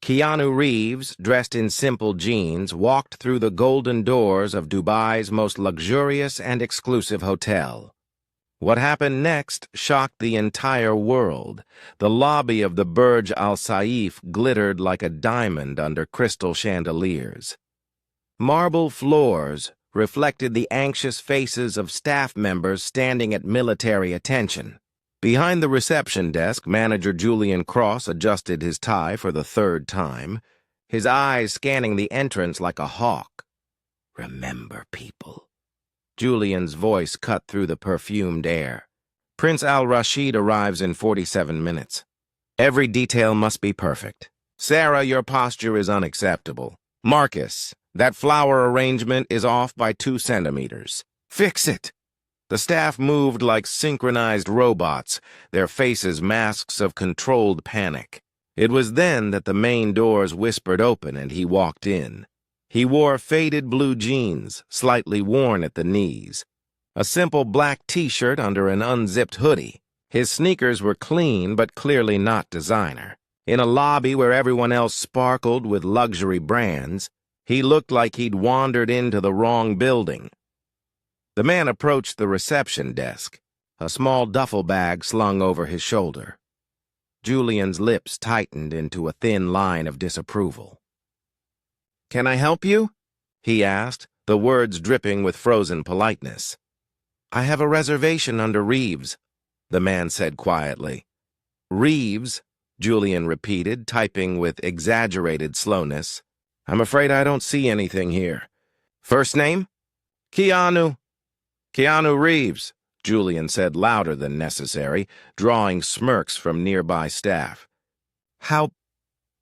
Keanu Reeves, dressed in simple jeans, walked through the golden doors of Dubai's most luxurious and exclusive hotel. What happened next shocked the entire world. The lobby of the Burj Al Saif glittered like a diamond under crystal chandeliers. Marble floors reflected the anxious faces of staff members standing at military attention. Behind the reception desk, manager Julian Cross adjusted his tie for the third time, his eyes scanning the entrance like a hawk. "Remember, people." Julian's voice cut through the perfumed air. "Prince Al-Rashid arrives in 47 minutes. Every detail must be perfect. Sarah, your posture is unacceptable. Marcus, that flower arrangement is off by 2 centimeters. Fix it." The staff moved like synchronized robots, their faces masks of controlled panic. It was then that the main doors whispered open and he walked in. He wore faded blue jeans, slightly worn at the knees, a simple black t-shirt under an unzipped hoodie. His sneakers were clean but clearly not designer. In a lobby where everyone else sparkled with luxury brands, he looked like he'd wandered into the wrong building. The man approached the reception desk, a small duffel bag slung over his shoulder. Julian's lips tightened into a thin line of disapproval. "Can I help you?" he asked, the words dripping with frozen politeness. "I have a reservation under Reeves," the man said quietly. "Reeves," Julian repeated, typing with exaggerated slowness. "I'm afraid I don't see anything here. First name?" "Keanu Reeves," Julian said louder than necessary, drawing smirks from nearby staff. "How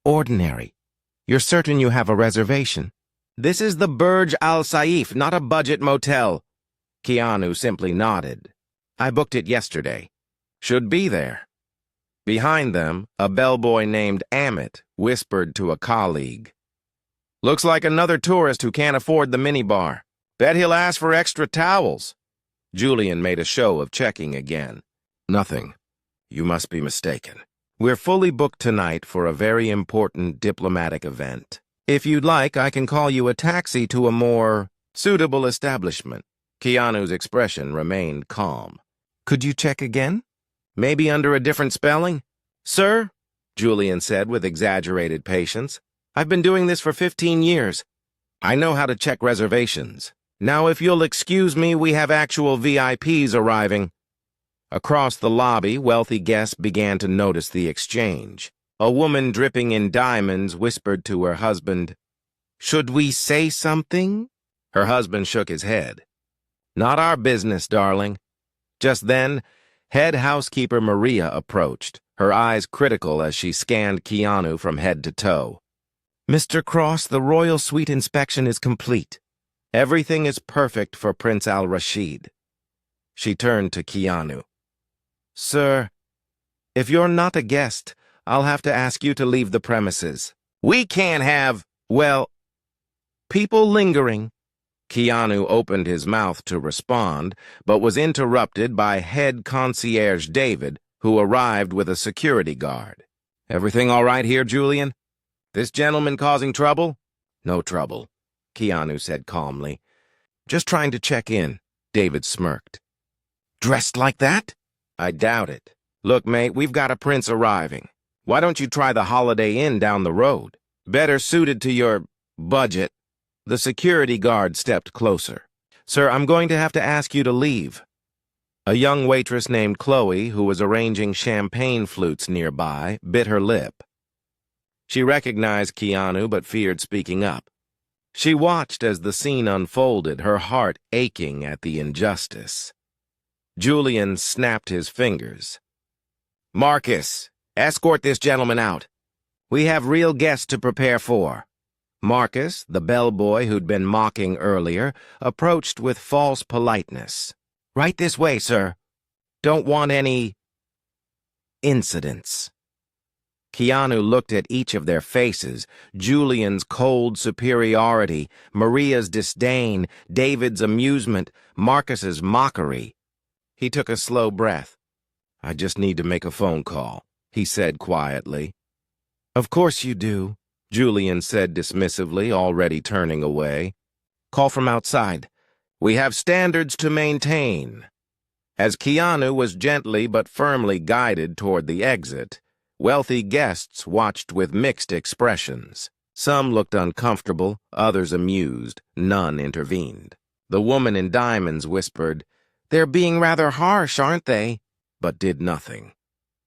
ordinary. You're certain you have a reservation?" "This is the Burj Al Saif, not a budget motel." Keanu simply nodded. "I booked it yesterday. Should be there." Behind them, a bellboy named Amit whispered to a colleague. "Looks like another tourist who can't afford the minibar. Bet he'll ask for extra towels." Julian made a show of checking again. "Nothing. You must be mistaken. We're fully booked tonight for a very important diplomatic event. If you'd like, I can call you a taxi to a more suitable establishment." Keanu's expression remained calm. "Could you check again? Maybe under a different spelling?" "Sir," Julian said with exaggerated patience, "I've been doing this for 15 years. I know how to check reservations. Now, if you'll excuse me, we have actual VIPs arriving." Across the lobby, wealthy guests began to notice the exchange. A woman dripping in diamonds whispered to her husband, "Should we say something?" Her husband shook his head. "Not our business, darling." Just then, head housekeeper Maria approached, her eyes critical as she scanned Keanu from head to toe. "Mr. Cross, the royal suite inspection is complete. Everything is perfect for Prince Al-Rashid." She turned to Keanu. "Sir, if you're not a guest, I'll have to ask you to leave the premises. We can't have, well, people lingering." Keanu opened his mouth to respond, but was interrupted by head concierge David, who arrived with a security guard. "Everything all right here, Julian? This gentleman causing trouble?" "No trouble," Keanu said calmly. "Just trying to check in," David smirked. "Dressed like that?" "I doubt it. Look, mate, we've got a prince arriving. Why don't you try the Holiday Inn down the road? Better suited to your budget." The security guard stepped closer. "Sir, I'm going to have to ask you to leave." A young waitress named Chloe, who was arranging champagne flutes nearby, bit her lip. She recognized Keanu but feared speaking up. She watched as the scene unfolded, her heart aching at the injustice. Julian snapped his fingers. "Marcus, escort this gentleman out. We have real guests to prepare for." Marcus, the bellboy who'd been mocking earlier, approached with false politeness. "Right this way, sir. Don't want any incidents." Keanu looked at each of their faces, Julian's cold superiority, Maria's disdain, David's amusement, Marcus's mockery. He took a slow breath. "I just need to make a phone call," he said quietly. "Of course you do," Julian said dismissively, already turning away. "Call from outside. We have standards to maintain." As Keanu was gently but firmly guided toward the exit, wealthy guests watched with mixed expressions. Some looked uncomfortable, others amused, none intervened. The woman in diamonds whispered, "They're being rather harsh, aren't they?" but did nothing.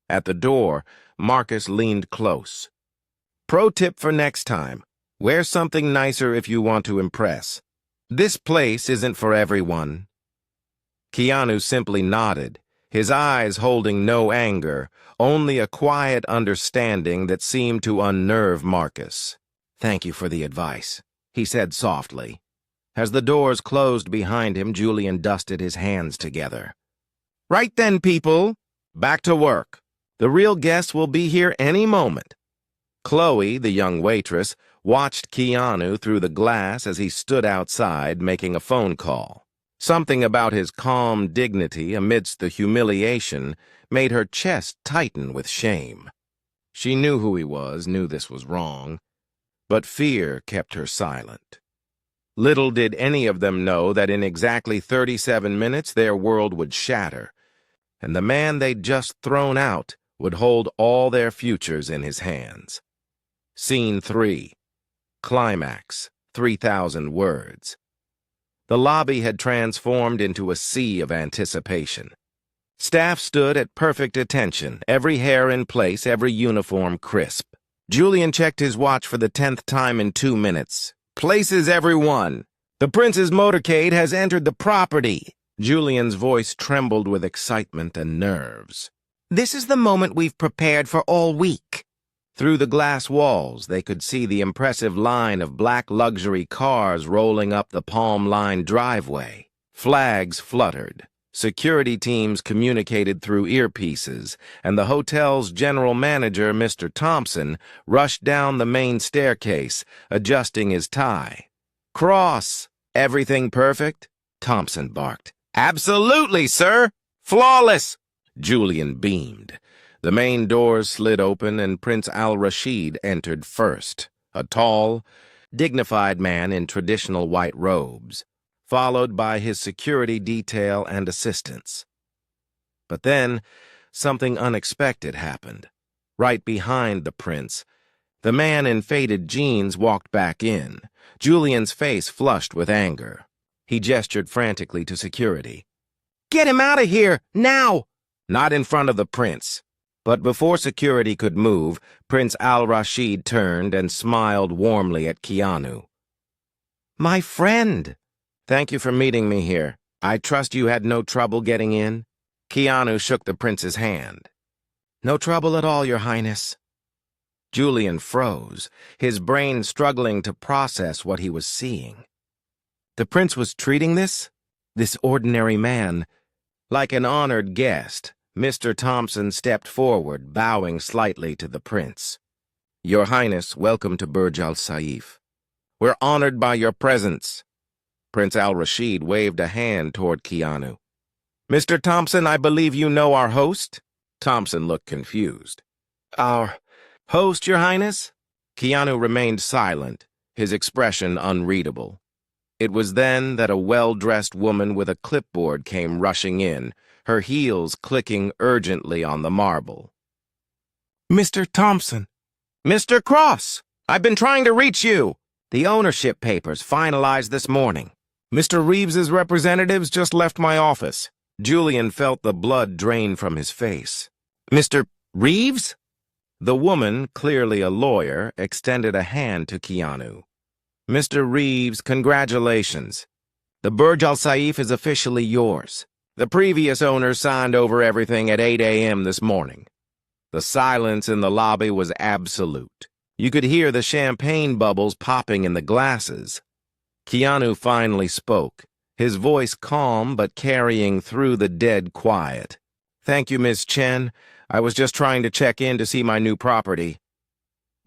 At the door, Marcus leaned close. "Pro tip for next time. Wear something nicer if you want to impress. This place isn't for everyone." Keanu simply nodded, his eyes holding no anger, only a quiet understanding that seemed to unnerve Marcus. "Thank you for the advice," he said softly. As the doors closed behind him, Julian dusted his hands together. "Right then, people. Back to work. The real guests will be here any moment." Chloe, the young waitress, watched Keanu through the glass as he stood outside making a phone call. Something about his calm dignity amidst the humiliation made her chest tighten with shame. She knew who he was, knew this was wrong, but fear kept her silent. Little did any of them know that in exactly 37 minutes their world would shatter, and the man they'd just thrown out would hold all their futures in his hands. Scene 3. Climax. 3,000 words. The lobby had transformed into a sea of anticipation. Staff stood at perfect attention, every hair in place, every uniform crisp. Julian checked his watch for the 10th time in 2 minutes. "Places, everyone! The Prince's motorcade has entered the property." Julian's voice trembled with excitement and nerves. "This is the moment we've prepared for all week." Through the glass walls, they could see the impressive line of black luxury cars rolling up the palm-lined driveway. Flags fluttered. Security teams communicated through earpieces, and the hotel's general manager, Mr. Thompson, rushed down the main staircase, adjusting his tie. "Cross! Everything perfect?" Thompson barked. "Absolutely, sir! Flawless!" Julian beamed. The main doors slid open and Prince Al-Rashid entered first, a tall, dignified man in traditional white robes, followed by his security detail and assistants. But then, something unexpected happened. Right behind the prince, the man in faded jeans walked back in, Julian's face flushed with anger. He gestured frantically to security. "Get him out of here, now!" "Not in front of the prince." But before security could move, Prince Al-Rashid turned and smiled warmly at Keanu. "My friend! Thank you for meeting me here. I trust you had no trouble getting in?" Keanu shook the prince's hand. "No trouble at all, Your Highness." Julian froze, his brain struggling to process what he was seeing. The prince was treating this ordinary man, like an honored guest. Mr. Thompson stepped forward, bowing slightly to the prince. "Your Highness, welcome to Burj Al Saif. We're honored by your presence." Prince Al-Rashid waved a hand toward Keanu. "Mr. Thompson, I believe you know our host?" Thompson looked confused. "Our host, Your Highness?" Keanu remained silent, his expression unreadable. It was then that a well-dressed woman with a clipboard came rushing in, her heels clicking urgently on the marble. "Mr. Thompson." "Mr. Cross! I've been trying to reach you." "The ownership papers finalized this morning. Mr. Reeves's representatives just left my office." Julian felt the blood drain from his face. "Mr. Reeves?" The woman, clearly a lawyer, extended a hand to Keanu. "Mr. Reeves, congratulations. The Burj Al Saif is officially yours. The previous owner signed over everything at 8 a.m. this morning." The silence in the lobby was absolute. You could hear the champagne bubbles popping in the glasses. Keanu finally spoke, his voice calm but carrying through the dead quiet. "Thank you, Miss Chen. I was just trying to check in to see my new property."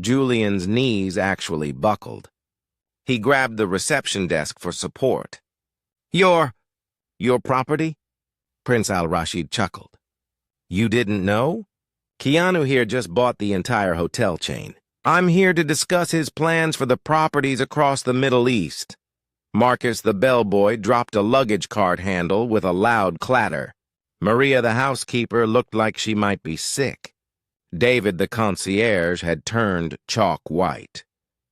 Julian's knees actually buckled. He grabbed the reception desk for support. Your property?" Prince Al-Rashid chuckled. "You didn't know? Keanu here just bought the entire hotel chain. I'm here to discuss his plans for the properties across the Middle East. Marcus the bellboy dropped a luggage cart handle with a loud clatter. Maria the housekeeper looked like she might be sick. David the concierge had turned chalk white.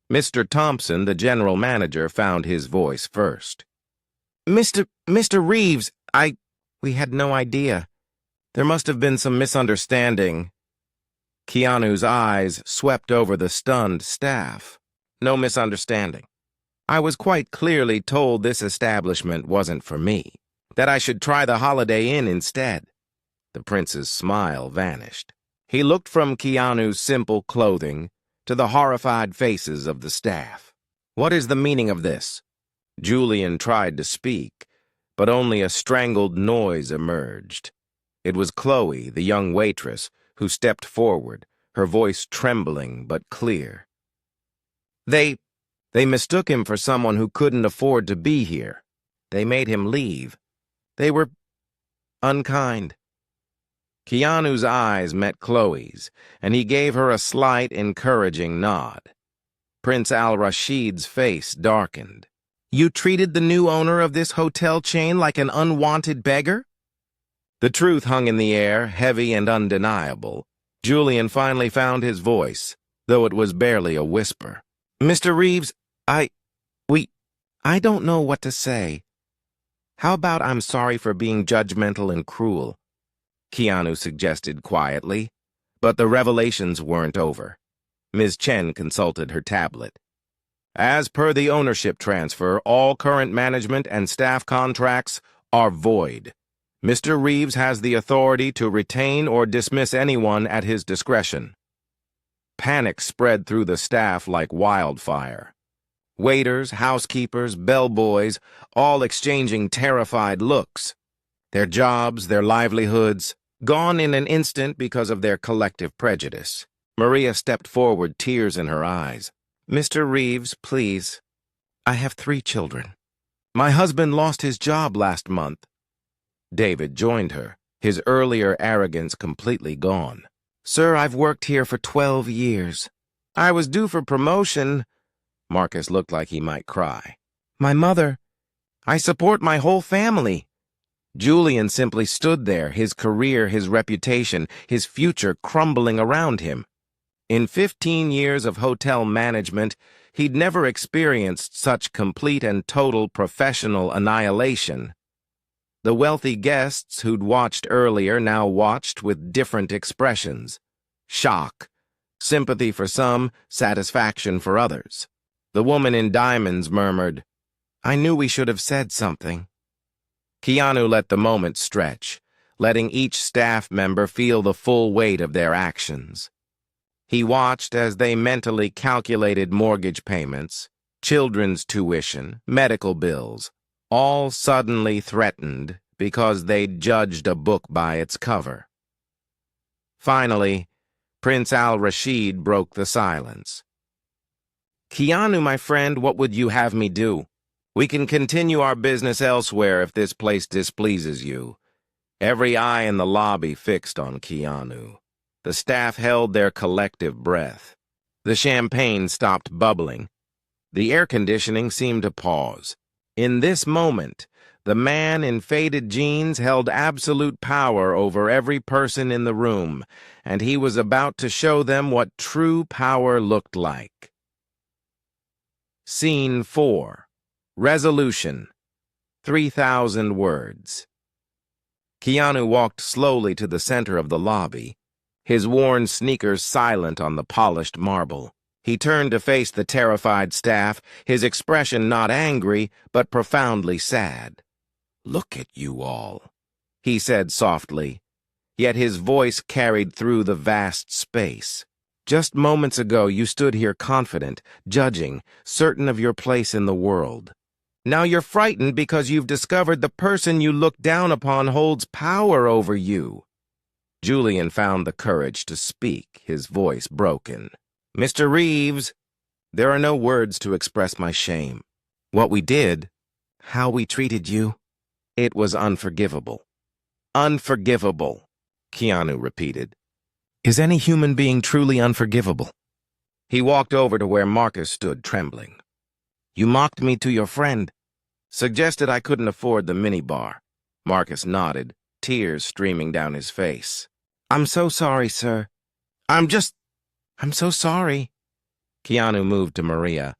Mr. Thompson, the general manager, found his voice first. Mr. Reeves, we had no idea. There must have been some misunderstanding. Keanu's eyes swept over the stunned staff. No misunderstanding. I was quite clearly told this establishment wasn't for me, that I should try the Holiday Inn instead. The prince's smile vanished. He looked from Keanu's simple clothing to the horrified faces of the staff. What is the meaning of this? Julian tried to speak, but only a strangled noise emerged. It was Chloe, the young waitress, who stepped forward, her voice trembling but clear. They mistook him for someone who couldn't afford to be here. They made him leave. They were unkind. Keanu's eyes met Chloe's, and he gave her a slight, encouraging nod. Prince Al-Rashid's face darkened. You treated the new owner of this hotel chain like an unwanted beggar? The truth hung in the air, heavy and undeniable. Julian finally found his voice, though it was barely a whisper. Mr. Reeves, I don't know what to say. How about I'm sorry for being judgmental and cruel? Keanu suggested quietly, but the revelations weren't over. Ms. Chen consulted her tablet. As per the ownership transfer, all current management and staff contracts are void. Mr. Reeves has the authority to retain or dismiss anyone at his discretion. Panic spread through the staff like wildfire. Waiters, housekeepers, bellboys, all exchanging terrified looks. Their jobs, their livelihoods, gone in an instant because of their collective prejudice. Maria stepped forward, tears in her eyes. Mr. Reeves, please. I have 3 children. My husband lost his job last month. David joined her, his earlier arrogance completely gone. Sir, I've worked here for 12 years. I was due for promotion. Marcus looked like he might cry. My mother. I support my whole family. Julian simply stood there, his career, his reputation, his future crumbling around him. In 15 years of hotel management, he'd never experienced such complete and total professional annihilation. The wealthy guests who'd watched earlier now watched with different expressions. Shock, sympathy for some, satisfaction for others. The woman in diamonds murmured, I knew we should have said something. Keanu let the moment stretch, letting each staff member feel the full weight of their actions. He watched as they mentally calculated mortgage payments, children's tuition, medical bills, all suddenly threatened because they'd judged a book by its cover. Finally, Prince Al-Rashid broke the silence. Keanu, my friend, what would you have me do? We can continue our business elsewhere if this place displeases you. Every eye in the lobby fixed on Keanu. The staff held their collective breath. The champagne stopped bubbling. The air conditioning seemed to pause. In this moment, the man in faded jeans held absolute power over every person in the room, and he was about to show them what true power looked like. Scene 4. Resolution. 3,000 words. Keanu walked slowly to the center of the lobby, his worn sneakers silent on the polished marble. He turned to face the terrified staff, his expression not angry, but profoundly sad. Look at you all, he said softly, yet his voice carried through the vast space. Just moments ago you stood here confident, judging, certain of your place in the world. Now you're frightened because you've discovered the person you look down upon holds power over you. Julian found the courage to speak, his voice broken. Mr. Reeves, there are no words to express my shame. What we did, how we treated you, it was unforgivable. Unforgivable, Keanu repeated. Is any human being truly unforgivable? He walked over to where Marcus stood, trembling. "You mocked me to your friend. Suggested I couldn't afford the minibar." Marcus nodded, tears streaming down his face. "I'm so sorry, sir. I'm so sorry." Keanu moved to Maria.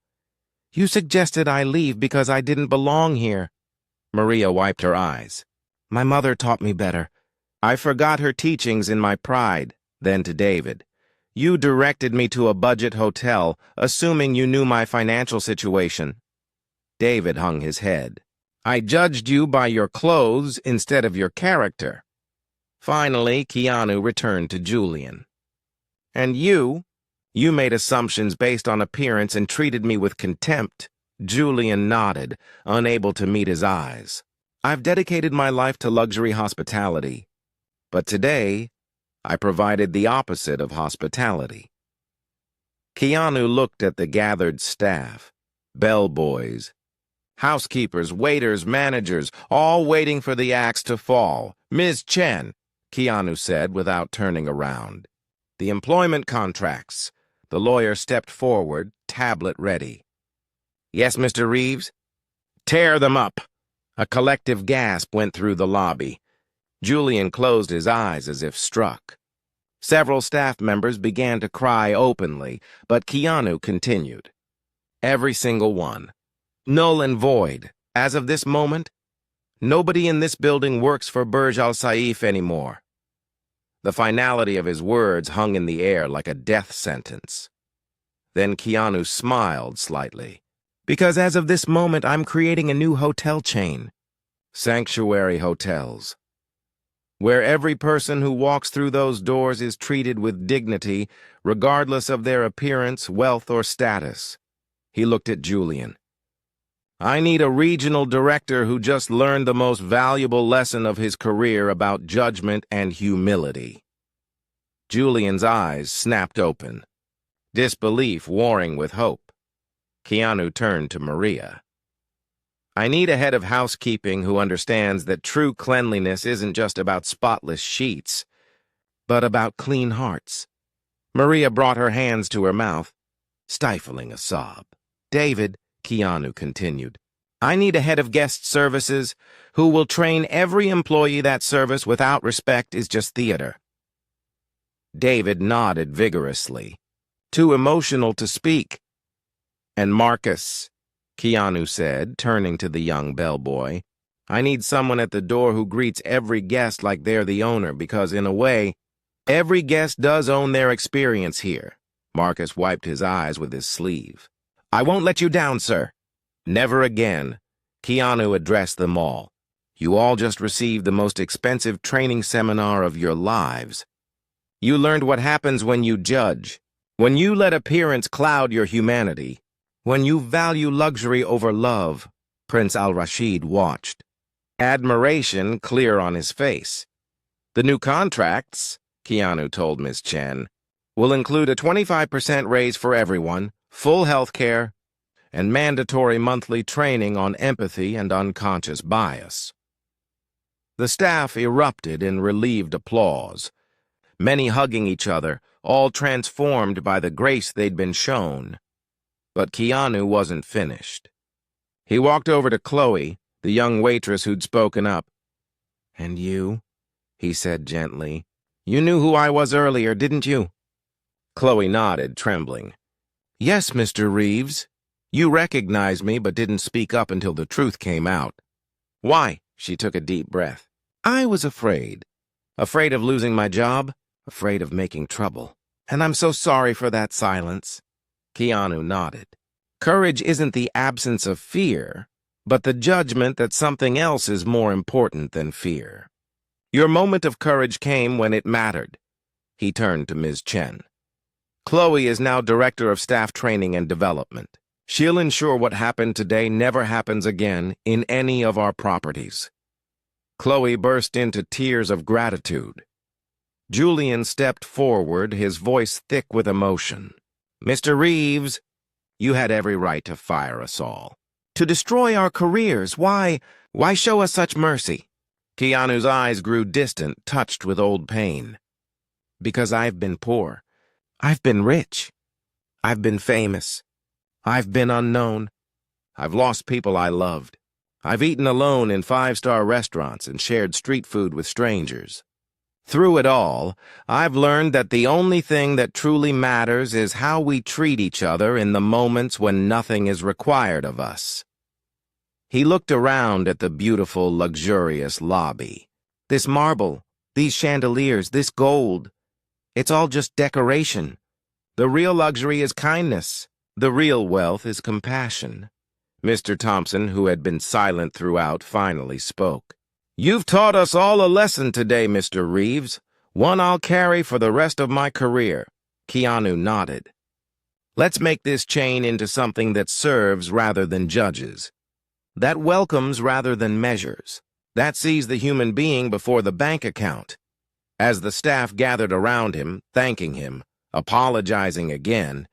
"You suggested I leave because I didn't belong here." Maria wiped her eyes. "My mother taught me better. I forgot her teachings in my pride." Then to David, "You directed me to a budget hotel, assuming you knew my financial situation." David hung his head. "I judged you by your clothes instead of your character." Finally, Keanu returned to Julian. "And you made assumptions based on appearance and treated me with contempt." Julian nodded, unable to meet his eyes. "I've dedicated my life to luxury hospitality, but today I provided the opposite of hospitality." Keanu looked at the gathered staff, bellboys, housekeepers, waiters, managers, all waiting for the axe to fall. "Ms. Chen," Keanu said without turning around. "The employment contracts." The lawyer stepped forward, tablet ready. "Yes, Mr. Reeves?" "Tear them up." A collective gasp went through the lobby. Julian closed his eyes as if struck. Several staff members began to cry openly, but Keanu continued. "Every single one. Null and void. As of this moment, nobody in this building works for Burj Al Saif anymore." The finality of his words hung in the air like a death sentence. Then Keanu smiled slightly. "Because as of this moment, I'm creating a new hotel chain. Sanctuary Hotels, where every person who walks through those doors is treated with dignity, regardless of their appearance, wealth, or status." He looked at Julian. "I need a regional director who just learned the most valuable lesson of his career about judgment and humility." Julian's eyes snapped open, disbelief warring with hope. Keanu turned to Maria. "I need a head of housekeeping who understands that true cleanliness isn't just about spotless sheets, but about clean hearts." Maria brought her hands to her mouth, stifling a sob. "David," Keanu continued, "I need a head of guest services who will train every employee that service without respect is just theater." David nodded vigorously, too emotional to speak. "And Marcus," Keanu said, turning to the young bellboy, "I need someone at the door who greets every guest like they're the owner, because in a way, every guest does own their experience here." Marcus wiped his eyes with his sleeve. "I won't let you down, sir." "Never again." Keanu addressed them all. "You all just received the most expensive training seminar of your lives. You learned what happens when you judge, when you let appearance cloud your humanity, when you value luxury over love." Prince Al-Rashid watched, admiration clear on his face. "The new contracts," Keanu told Ms. Chen, "will include a 25% raise for everyone, full health care, and mandatory monthly training on empathy and unconscious bias." The staff erupted in relieved applause, many hugging each other, all transformed by the grace they'd been shown. But Keanu wasn't finished. He walked over to Chloe, the young waitress who'd spoken up. "And you?" he said gently. "You knew who I was earlier, didn't you?" Chloe nodded, trembling. "Yes, Mr. Reeves. You recognized me but didn't speak up until the truth came out." "Why?" She took a deep breath. "I was afraid. Afraid of losing my job, afraid of making trouble. And I'm so sorry for that silence." Keanu nodded. "Courage isn't the absence of fear, but the judgment that something else is more important than fear. Your moment of courage came when it mattered." He turned to Ms. Chen. "Chloe is now Director of Staff Training and Development. She'll ensure what happened today never happens again in any of our properties." Chloe burst into tears of gratitude. Julian stepped forward, his voice thick with emotion. "Mr. Reeves, you had every right to fire us all. To destroy our careers, why show us such mercy?" Keanu's eyes grew distant, touched with old pain. "Because I've been poor. I've been rich. I've been famous. I've been unknown. I've lost people I loved. I've eaten alone in five-star restaurants and shared street food with strangers. Through it all, I've learned that the only thing that truly matters is how we treat each other in the moments when nothing is required of us. He looked around at the beautiful, luxurious lobby. This marble, these chandeliers, this gold, it's all just decoration. The real luxury is kindness. The real wealth is compassion. Mr. Thompson, who had been silent throughout, finally spoke. "You've taught us all a lesson today, Mr. Reeves, one I'll carry for the rest of my career." Keanu nodded. "Let's make this chain into something that serves rather than judges, that welcomes rather than measures, that sees the human being before the bank account." As the staff gathered around him, thanking him, apologizing again,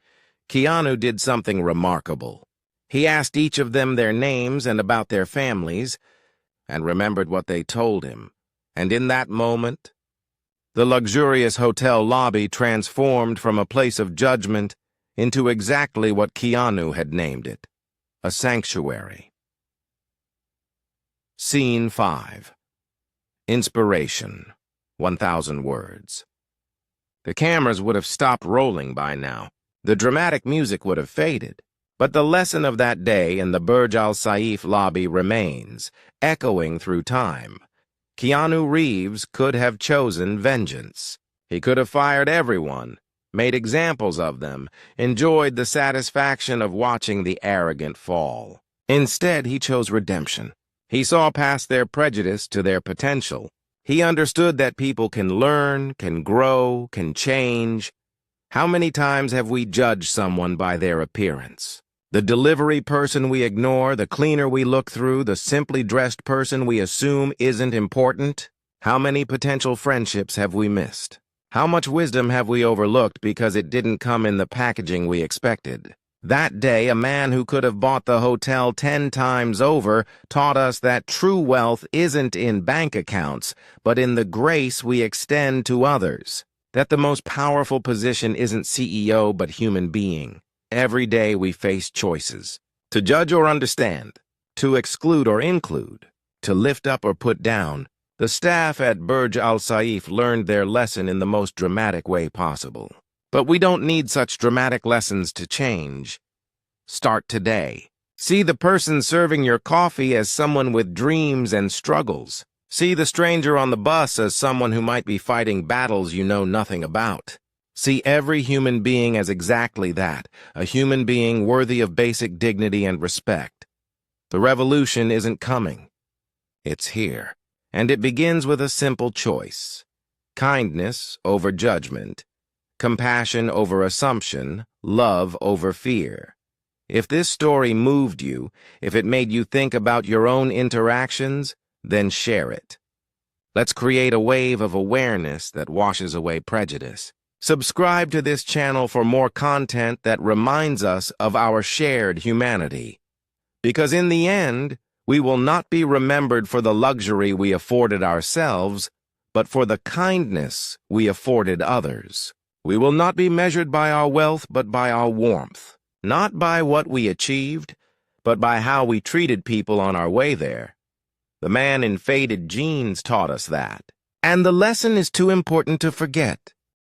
Keanu did something remarkable. He asked each of them their names and about their families, and remembered what they told him. And in that moment, the luxurious hotel lobby transformed from a place of judgment into exactly what Keanu had named it, a sanctuary. Scene 5. Inspiration. 1,000 words. The cameras would have stopped rolling by now. The dramatic music would have faded. But the lesson of that day in the Burj Al Saif lobby remains, echoing through time. Keanu Reeves could have chosen vengeance. He could have fired everyone, made examples of them, enjoyed the satisfaction of watching the arrogant fall. Instead, he chose redemption. He saw past their prejudice to their potential. He understood that people can learn, can grow, can change. How many times have we judged someone by their appearance? The delivery person we ignore, the cleaner we look through, the simply dressed person we assume isn't important? How many potential friendships have we missed? How much wisdom have we overlooked because it didn't come in the packaging we expected? That day, a man who could have bought the hotel 10 times over taught us that true wealth isn't in bank accounts, but in the grace we extend to others. That the most powerful position isn't CEO, but human being. Every day we face choices. To judge or understand. To exclude or include. To lift up or put down. The staff at Burj Al Saif learned their lesson in the most dramatic way possible. But we don't need such dramatic lessons to change. Start today. See the person serving your coffee as someone with dreams and struggles. See the stranger on the bus as someone who might be fighting battles you know nothing about. See every human being as exactly that, a human being worthy of basic dignity and respect. The revolution isn't coming. It's here. And it begins with a simple choice. Kindness over judgment. Compassion over assumption. Love over fear. If this story moved you, if it made you think about your own interactions, then share it. Let's create a wave of awareness that washes away prejudice. Subscribe to this channel for more content that reminds us of our shared humanity. Because in the end, we will not be remembered for the luxury we afforded ourselves, but for the kindness we afforded others. We will not be measured by our wealth, but by our warmth. Not by what we achieved, but by how we treated people on our way there. The man in faded jeans taught us that. And the lesson is too important to forget.